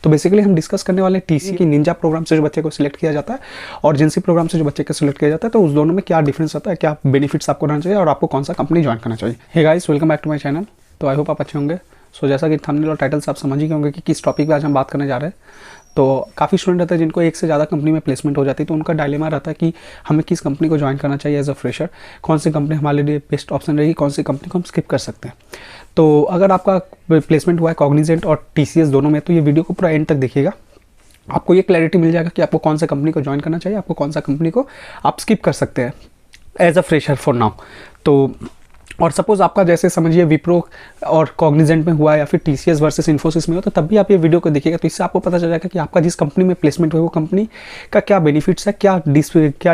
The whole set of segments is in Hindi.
तो बेसिकली हम डिस्कस करने वाले टीसी की निंजा प्रोग्राम से जो बच्चे को सिलेक्ट किया जाता है और जिनसी प्रोग्राम से जो बच्चे को सिलेक्ट किया जाता है, तो उस दोनों में क्या डिफरेंस आता है, क्या बेनिफिट्स आपको रहना चाहिए और आपको कौन सा कंपनी ज्वाइन करना चाहिए। Hey guys, welcome back to my channel. तो आई होप आप अच्छे होंगे। सो जैसा कि थंबनेल और टाइटल से आप समझ ही गए होंगे कि किस टॉपिक पे आज हम बात करने जा रहे हैं। तो काफ़ी स्टूडेंट रहते हैं जिनको एक से ज़्यादा कंपनी में प्लेसमेंट हो जाती है, तो उनका डायलेमा रहता है कि हमें किस कंपनी को ज्वाइन करना चाहिए एज अ फ्रेशर, कौन सी कंपनी हमारे लिए बेस्ट ऑप्शन रहेगी, कौन सी कंपनी को हम स्किप कर सकते हैं। तो अगर आपका प्लेसमेंट हुआ है कॉग्निजेंट और टीसीएस दोनों में, तो ये वीडियो को पूरा एंड तक देखिएगा। आपको ये क्लैरिटी मिल जाएगा कि आपको कौन सा कंपनी को ज्वाइन करना चाहिए, आपको कौन सा कंपनी को आप स्किप कर सकते हैं as a fresher for now. तो और सपोज आपका जैसे समझिए विप्रो और कॉग्निजेंट में हुआ या फिर टीसीएस वर्सेस इन्फोसिस में हो, तो तब भी आप ये वीडियो को देखिएगा। तो इससे आपको पता चल जाएगा कि आपका जिस कंपनी में प्लेसमेंट हुआ वो कंपनी का क्या बेनिफिट्स है, क्या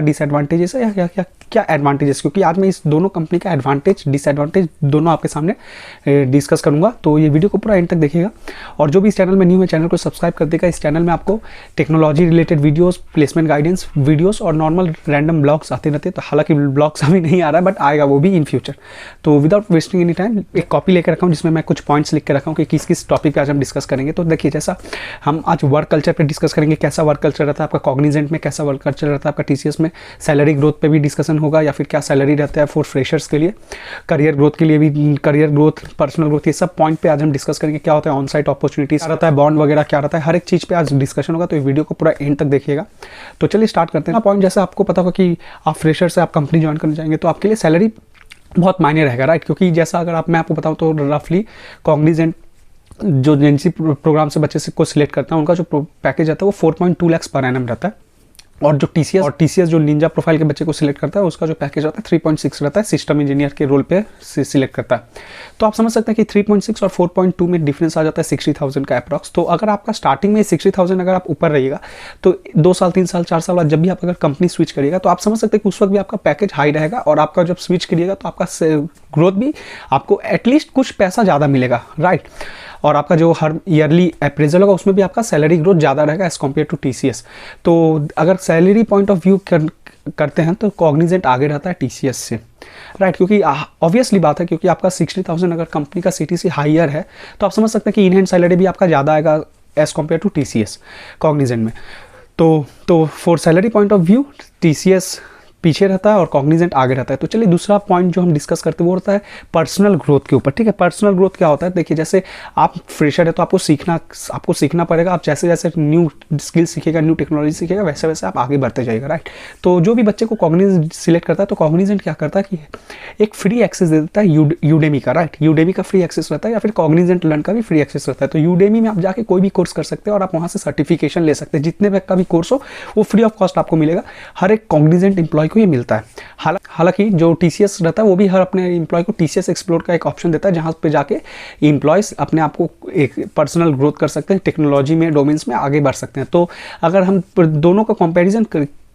डिसएडवांटेजेस है या क्या एडवांटेजेस, क्योंकि आज मैं इस दोनों कंपनी का एडवांटेज डिसएडवांटेज दोनों आपके सामने डिस्कस करूंगा। तो ये वीडियो को पूरा एंड तक देखिएगा। और जो भी इस चैनल में न्यू है, चैनल को सब्सक्राइब कर देगा। इस चैनल में आपको technology related videos, placement guidance videos और नॉर्मल रैंडम ब्लॉग्स आते रहते हैं। तो हालांकि ब्लॉग्स अभी नहीं आ रहा है, बट आएगा वो भी इन फ्यूचर। तो विदाउट वेस्टिंग एनी टाइम एक कॉपी लेकर रखा हूँ जिसमें मैं कुछ पॉइंट्स लिख के रखा हूँ कि किस किस टॉपिक पे आज हम डिस्कस करेंगे। तो देखिए, जैसा हम आज वर्क कल्चर पे डिस्कस करेंगे, कैसा वर्क कल्चर रहता है आपका कॉग्निजेंट में, कैसा वर्क कल्चर रहता है आपका टीसीएस में, सैलरी ग्रोथ पे भी डिस्कशन होगा या फिर क्या सैलरी रहता है फॉर फ्रेशर्स के लिए, करियर ग्रोथ के लिए भी, करियर ग्रोथ, पर्सनल ग्रोथ, ये सब पॉइंट पे आज हम डिस्कस करेंगे। क्या होता है ऑन साइट अपॉर्चुनिटीज रहता है, बॉन्ड वगैरह क्या रहता है, हर एक चीज़ पे आज डिस्कशन होगा। तो ये वीडियो को पूरा एंड तक देखिएगा। तो चलिए स्टार्ट करते हैं। पॉइंट जैसे आपको पता होगा कि आप फ्रेशर से आप कंपनी ज्वाइन करना चाहेंगे, तो आपके लिए सैलरी बहुत मायने रहेगा, राइट। क्योंकि जैसा अगर मैं आपको बताऊं तो रफली कॉग्निजेंट जो एजेंसी प्रोग्राम से बच्चे को सिलेक्ट करता है, उनका जो पैकेज आता है वो 4.2 लाख पर एनम रहता है। और जो टीसीएस जो निंजा प्रोफाइल के बच्चे को सिलेक्ट करता है, उसका जो पैकेज रहता है 3.6 रहता है, सिस्टम इंजीनियर के रोल पे सिलेक्ट करता है। तो आप समझ सकते हैं कि 3.6 और 4.2 में डिफरेंस आ जाता है 60,000 का अप्रॉक्स। तो अगर आपका स्टार्टिंग में 60,000 अगर आप ऊपर रहिएगा, तो 2 साल 3 साल 4 साल बाद जब भी आप अगर कंपनी स्विच करिएगा, तो आप समझ सकते हैं कि उस वक्त भी आपका पैकेज हाई रहेगा। और आपका जब स्विच करिएगा तो आपका ग्रोथ भी आपको एटलीस्ट कुछ पैसा ज़्यादा मिलेगा, राइट। और आपका जो हर ईयरली अप्रेजल होगा उसमें भी आपका सैलरी ग्रोथ ज़्यादा रहेगा एज कम्पेयर टू टीसीएस। तो अगर सैलरी पॉइंट ऑफ व्यू करते हैं तो कॉग्निजेंट आगे रहता है टीसीएस से, राइट। क्योंकि ऑब्वियसली बात है, क्योंकि आपका 60,000 अगर कंपनी का सीटीसी हाईयर है, तो आप समझ सकते हैं कि इन हैंड सैलरी भी आपका ज़्यादा आएगा as compare to TCS Cognizant में। तो for salary point of view TCS पीछे रहता है और कॉग्निजेंट आगे रहता है। तो चलिए दूसरा पॉइंट जो हम डिस्कस करते हैं वो होता है पर्सनल ग्रोथ के ऊपर, ठीक है। पर्सनल ग्रोथ क्या होता है, देखिए जैसे आप फ्रेशर है तो आपको सीखना पड़ेगा। आप जैसे जैसे न्यू स्किल सीखेगा, न्यू टेक्नोलॉजी सीखेगा, वैसे वैसे आप आगे बढ़ते जाएगा, राइट। तो जो भी बच्चे को कॉग्निजेंट सिलेक्ट करता है, तो कॉग्निजेंट क्या करता है कि एक फ्री एक्सेस दे देता है यूडेमी का, राइट। यूडेमी का फ्री एक्सेस रहता है या फिर कॉग्निजेंट लर्न का भी फ्री एक्सेस रहता है। तो यूडेमी में आप जाके कोई भी कोर्स कर सकते हैं और आप वहाँ से सर्टिफिकेशन ले सकते हैं। जितने का भी कोर्स हो वो फ्री ऑफ कॉस्ट आपको मिलेगा। हर एक कॉग्निजेंट एम्प्लॉय को ये मिलता है। हालांकि जो टीसीएस रहता है वो भी हर अपने एम्प्लॉय को टीसीएस एक्सप्लोर का एक ऑप्शन देता है, जहां पे जाके एम्प्लॉयज अपने आप को एक पर्सनल ग्रोथ कर सकते हैं, टेक्नोलॉजी में डोमेन्स में आगे बढ़ सकते हैं। तो अगर हम दोनों का कंपैरिजन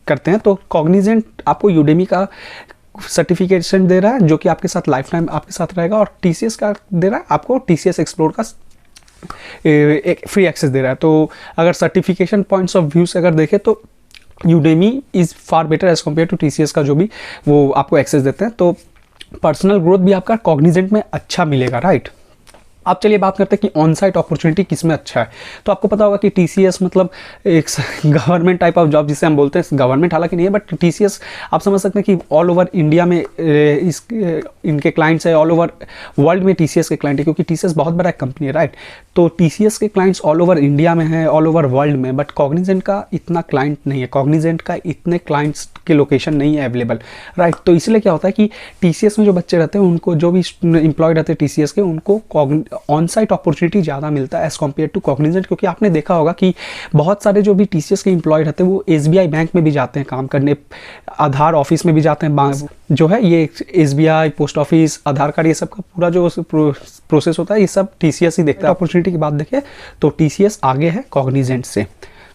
करते हैं तो कॉग्निजेंट आपको यूडेमी का सर्टिफिकेशन दे रहा है जो कि आपके साथ लाइफ टाइम आपके साथ रहेगा, और टीसीएस का दे रहा है आपको टीसीएस एक्सप्लोर का एक फ्री एक्सेस दे रहा है। तो अगर सर्टिफिकेशन पॉइंट्स ऑफ व्यू से अगर देखें तो Udemy is far better as compare to TCS का जो भी वो आपको एक्सेस देते हैं। तो पर्सनल ग्रोथ भी आपका कॉग्निजेंट में अच्छा मिलेगा, राइट। अब चलिए बात करते हैं कि ऑन साइट अपॉर्चुनिटी किस में अच्छा है। तो आपको पता होगा कि टीसीएस मतलब एक गवर्नमेंट टाइप ऑफ जॉब जिसे हम बोलते हैं, गवर्नमेंट हालांकि नहीं है, बट टीसीएस आप समझ सकते हैं कि ऑल ओवर इंडिया में इनके क्लाइंट्स है, ऑल ओवर वर्ल्ड में टीसीएस के क्लाइंट है, क्योंकि टीसीएस बहुत बड़ा कंपनी है, राइट। तो टीसीएस के क्लाइंट्स ऑल ओवर इंडिया में है, ऑल ओवर वर्ल्ड में, बट कॉग्निजेंट का इतना क्लाइंट नहीं है, कॉग्निजेंट का इतने क्लाइंट्स के लोकेशन नहीं है अवेलेबल, राइट। तो इसलिए क्या होता है कि टीसीएस में जो बच्चे रहते हैं उनको, जो भी एम्प्लॉय रहते हैं टीसीएस के, उनको ऑन साइट अपॉर्चुनिटी ज़्यादा मिलता है एज कम्पेयर टू कॉग्निजेंट। क्योंकि आपने देखा होगा कि बहुत सारे जो भी टीसीएस के एम्प्लॉय रहते हैं वो एसबीआई बैंक में भी जाते हैं काम करने, आधार ऑफिस में भी जाते हैं, जो है ये एसबीआई, पोस्ट ऑफिस, आधार कार्ड, ये सब का पूरा जो प्रोसेस होता है ये सब टीसीएस ही देखता है। अपॉर्चुनिटी की बात देखें तो टीसीएस आगे है कॉग्निजेंट से।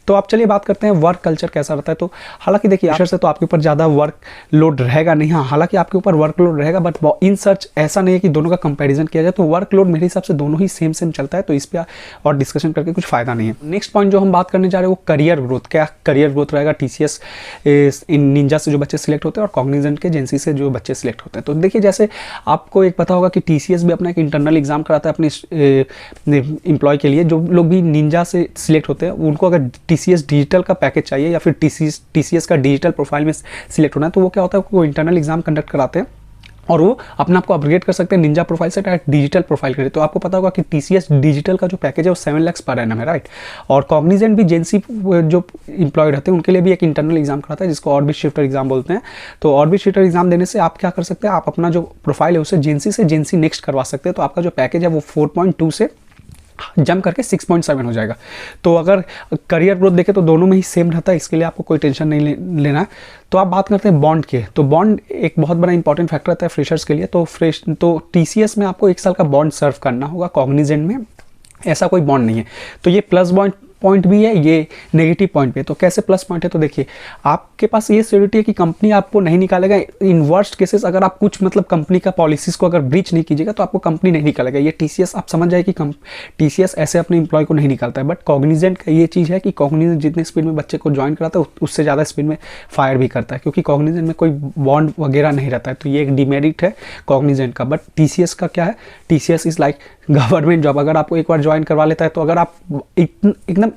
तो आप चलिए बात करते हैं वर्क कल्चर कैसा रहता है। तो हालांकि देखिए फ्रेशर से तो आपके ऊपर ज़्यादा वर्क लोड रहेगा नहीं, हाँ हालांकि आपके ऊपर वर्क लोड रहेगा, बट इन सर्च ऐसा नहीं है कि दोनों का कंपैरिजन किया जाए। तो वर्क लोड मेरे हिसाब से दोनों ही सेम चलता है, तो इस पर और डिस्कशन करके कुछ फायदा नहीं है। नेक्स्ट पॉइंट जो हम बात करने जा रहे हैं वो करियर ग्रोथ। क्या करियर ग्रोथ रहेगा टीसीएस इन निंजा से जो बच्चे सिलेक्ट होते हैं और कॉग्निजेंट के जेंसी से जो बच्चे सिलेक्ट होते हैं। तो देखिए जैसे आपको एक पता होगा कि टीसीएस भी अपना एक इंटरनल एग्जाम कराता है अपने एम्प्लॉय के लिए। जो लोग भी निंजा से सिलेक्ट होते हैं उनको अगर टीसीएस डिजिटल का पैकेज चाहिए या फिर टीसीएस का डिजिटल प्रोफाइल में सिलेक्ट होना है, तो वो क्या होता है, वो इंटरनल एग्जाम कंडक्ट कराते हैं और वो अपने आप को अपग्रेड कर सकते हैं निंजा प्रोफाइल से डायरेक्ट डिजिटल प्रोफाइल के लिए। तो आपको पता होगा कि टीसीएस डिजिटल का जो पैकेज है वो 7 लाख पर एनम है, राइट। और कॉग्निजेंट भी जेंसी जो इंप्लॉयड रहते हैं उनके लिए भी एक इंटरनल एग्जाम कराता है जिसको ऑर्बिट शिफ्टर एग्जाम बोलते हैं। तो ऑर्बिट शिफ्टर एग्जाम देने से आप क्या कर सकते हैं, आप अपना जो प्रोफाइल है उसे जेंसी नेक्स्ट करवा सकते हैं। तो आपका जो पैकेज है वो 4.2 से जंप करके 6.7 हो जाएगा। तो अगर करियर ग्रोथ देखें तो दोनों में ही सेम रहता है, इसके लिए आपको कोई टेंशन नहीं लेना है। तो आप बात करते हैं बॉन्ड के, तो बॉन्ड एक बहुत बड़ा इंपॉर्टेंट फैक्टर रहता है फ्रेशर्स के लिए। तो टीसीएस में आपको 1 साल का बॉन्ड सर्व करना होगा, कॉग्निजेंट में ऐसा कोई बॉन्ड नहीं है। तो ये प्लस पॉइंट भी है, ये नेगेटिव पॉइंट भी है। तो कैसे प्लस पॉइंट है, तो देखिए आपके पास ये सिक्योरिटी है कि कंपनी आपको नहीं निकालेगा। इन वर्स्ट केसेस अगर आप कुछ मतलब कंपनी का पॉलिसीज को अगर ब्रीच नहीं कीजिएगा तो आपको कंपनी नहीं निकालेगा। ये टीसीएस आप समझ जाए कि टीसीएस ऐसे अपने एम्प्लॉय को नहीं निकालता है। बट कॉग्निजेंट का ये चीज़ है कि कॉग्निजेंट जितने स्पीड में बच्चे को ज्वाइन कराता है उससे ज़्यादा स्पीड में फायर भी करता है, क्योंकि कॉग्निजेंट में कोई बॉन्ड वगैरह नहीं रहता है। तो ये एक डिमेरिट है कॉग्निजेंट का। बट टीसीएस का क्या है, TCS is like government job. अगर आपको एक बार ज्वाइन करवा लेता है तो अगर आप एकदम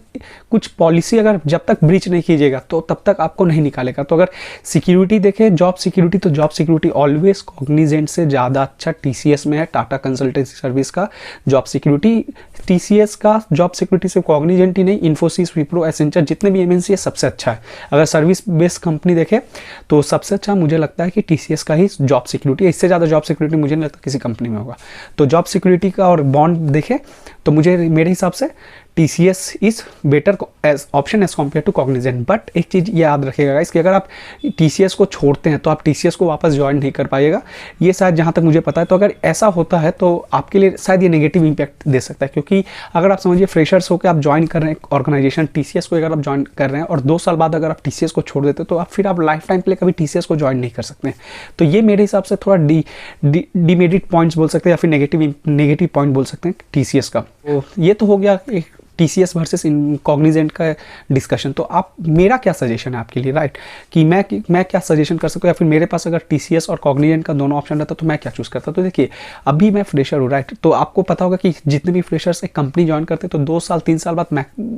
कुछ पॉलिसी अगर जब तक ब्रीच नहीं कीजिएगा तो तब तक आपको नहीं निकालेगा। तो अगर सिक्योरिटी देखें, जॉब सिक्योरिटी, तो जॉब सिक्योरिटी ऑलवेज कॉग्निजेंट से ज़्यादा अच्छा टीसीएस में है। टाटा कंसल्टेंसी सर्विस का जॉब सिक्योरिटी, टीसीएस का जॉब सिक्योरिटी सिर्फ कॉग्निजेंट ही नहीं, इन्फोसिस, विप्रो, एसेंचर जितने भी एमएनसी है सबसे अच्छा है। अगर सर्विस बेस्ड कंपनी देखें तो सबसे अच्छा मुझे लगता है कि टीसीएस का ही जॉब सिक्योरिटी है। इससे ज़्यादा जॉब सिक्योरिटी मुझे नहीं लगता किसी कंपनी में होगा। तो जॉब सिक्योरिटी का और बॉन्ड देखें तो मेरे हिसाब से TCS is better as option as compare to Cognizant. But एक चीज़ ये याद रखिएगा इसकी, अगर आप TCS को छोड़ते हैं तो आप TCS को वापस ज्वाइन नहीं कर पाइएगा, ये शायद जहाँ तक मुझे पता है। तो अगर ऐसा होता है तो आपके लिए शायद ये नेगेटिव इंपैक्ट दे सकता है, क्योंकि अगर आप समझिए फ्रेशर्स होकर आप ज्वाइन कर रहे हैं ऑर्गेनाइजेशन TCS को, अगर आप ज्वाइन कर रहे हैं और 2 साल बाद अगर आप TCS को छोड़ देते तो फिर आप लाइफ टाइम के लिए कभी TCS को ज्वाइन नहीं कर सकते हैं। तो ये मेरे हिसाब से थोड़ा डिमेरिट पॉइंट्स बोल सकते हैं या फिर नेगेटिव पॉइंट बोल सकते हैं TCS का। तो ये तो हो गया एक TCS वर्सेस कॉग्निजेंट का डिस्कशन। तो आप, मेरा क्या सजेशन है आपके लिए, राइट, कि मैं क्या सजेशन कर सकता हूँ, या फिर मेरे पास अगर TCS और कॉग्निजेंट का दोनों ऑप्शन रहता तो मैं क्या चूज़ करता। तो देखिए अभी मैं फ्रेशर हूँ, राइट, तो आपको पता होगा कि जितने भी फ्रेशर्स एक कंपनी ज्वाइन करते हैं तो 2 साल 3 साल बाद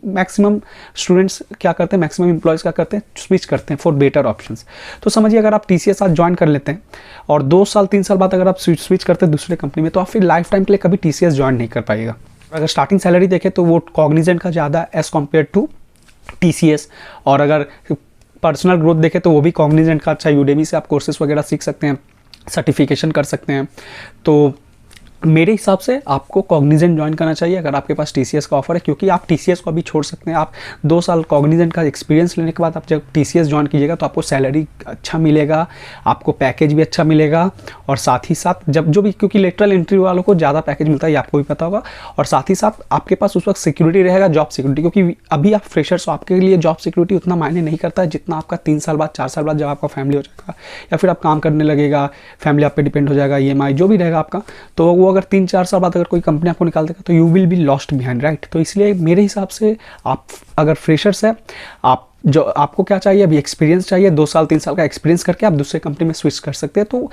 मैक्सिमम स्टूडेंट्स क्या करते हैं, मैक्सिमम एम्प्लॉयज़ क्या करते हैं, स्विच करते हैं फॉर बेटर ऑप्शंस। तो समझिए अगर आप TCS आज ज्वाइन कर लेते हैं और 2 साल 3 साल बाद अगर आप स्विच करते हैं दूसरे कंपनी में, तो आप फिर लाइफ टाइम के लिए कभी TCS ज्वाइन नहीं कर पाएगा। अगर स्टार्टिंग सैलरी देखें तो वो कॉग्निजेंट का ज़्यादा एज कम्पेयर टू TCS, और अगर पर्सनल ग्रोथ देखें तो वो भी कॉग्निजेंट का अच्छा। यूडेमी से आप कोर्सेज वगैरह सीख सकते हैं, सर्टिफिकेशन कर सकते हैं। तो मेरे हिसाब से आपको कॉग्निजेंट ज्वाइन करना चाहिए अगर आपके पास TCS का ऑफर है, क्योंकि आप TCS को अभी छोड़ सकते हैं। आप 2 साल कॉग्निजेंट का एक्सपीरियंस लेने के बाद आप जब TCS ज्वाइन कीजिएगा तो आपको सैलरी अच्छा मिलेगा, आपको पैकेज भी अच्छा मिलेगा, और साथ ही साथ जो भी, क्योंकि लेटरल एंट्री वालों को ज़्यादा पैकेज मिलता है, ये आपको भी पता होगा। और साथ ही साथ आपके पास उस वक्त सिक्योरिटी रहेगा, जॉब सिक्योरिटी, क्योंकि अभी आप फ्रेशर्स हो, आपके लिए जॉब सिक्योरिटी उतना मायने नहीं करता है जितना आपका 3 साल बाद 4 साल बाद जब आपका फैमिली हो जाएगा या फिर आप काम करने लगेगा, फैमिली आप पे डिपेंड हो जाएगा, EMI जो भी रहेगा आपका, तो वो अगर 3-4 साल बाद अगर कोई कंपनी आपको निकाल देगा तो you will be lost behind, right. तो इसलिए मेरे हिसाब से आप अगर फ्रेशर्स है, आपको क्या चाहिए, अभी एक्सपीरियंस चाहिए, 2 साल 3 साल का एक्सपीरियंस करके आप दूसरे कंपनी में स्विच कर सकते हैं। तो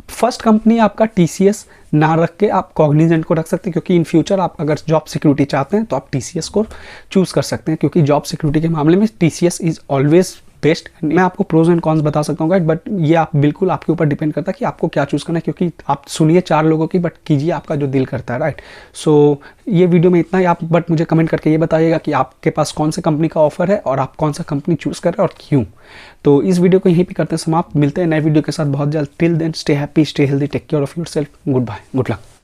फर्स्ट कंपनी आपका TCS ना रख के आप कॉग्निजेंट को रख सकते हैं, क्योंकि इन फ्यूचर आप अगर जॉब सिक्योरिटी चाहते हैं तो आप TCS को चूज़ कर सकते हैं, क्योंकि जॉब सिक्योरिटी के मामले में TCS इज़ ऑलवेज बेस्ट। मैं आपको प्रोज एंड कॉन्स बता सकता हूँ गाइड, बट ये आप बिल्कुल आपके ऊपर डिपेंड करता है कि आपको क्या चूज़ करना है, क्योंकि आप सुनिए 4 लोगों की, बट कीजिए आपका जो दिल करता है, राइट। सो ये वीडियो में इतना ही। आप बट मुझे कमेंट करके ये बताइएगा कि आपके पास कौन से कंपनी का ऑफर है और आप कौन सा कंपनी चूज़ कर रहे हैं और क्यों। तो इस वीडियो को यहीं पे करते हैं समाप्त। मिलते हैं नए वीडियो के साथ बहुत जल्द। Till then stay happy, stay healthy, take care of yourself. Good bye, good luck.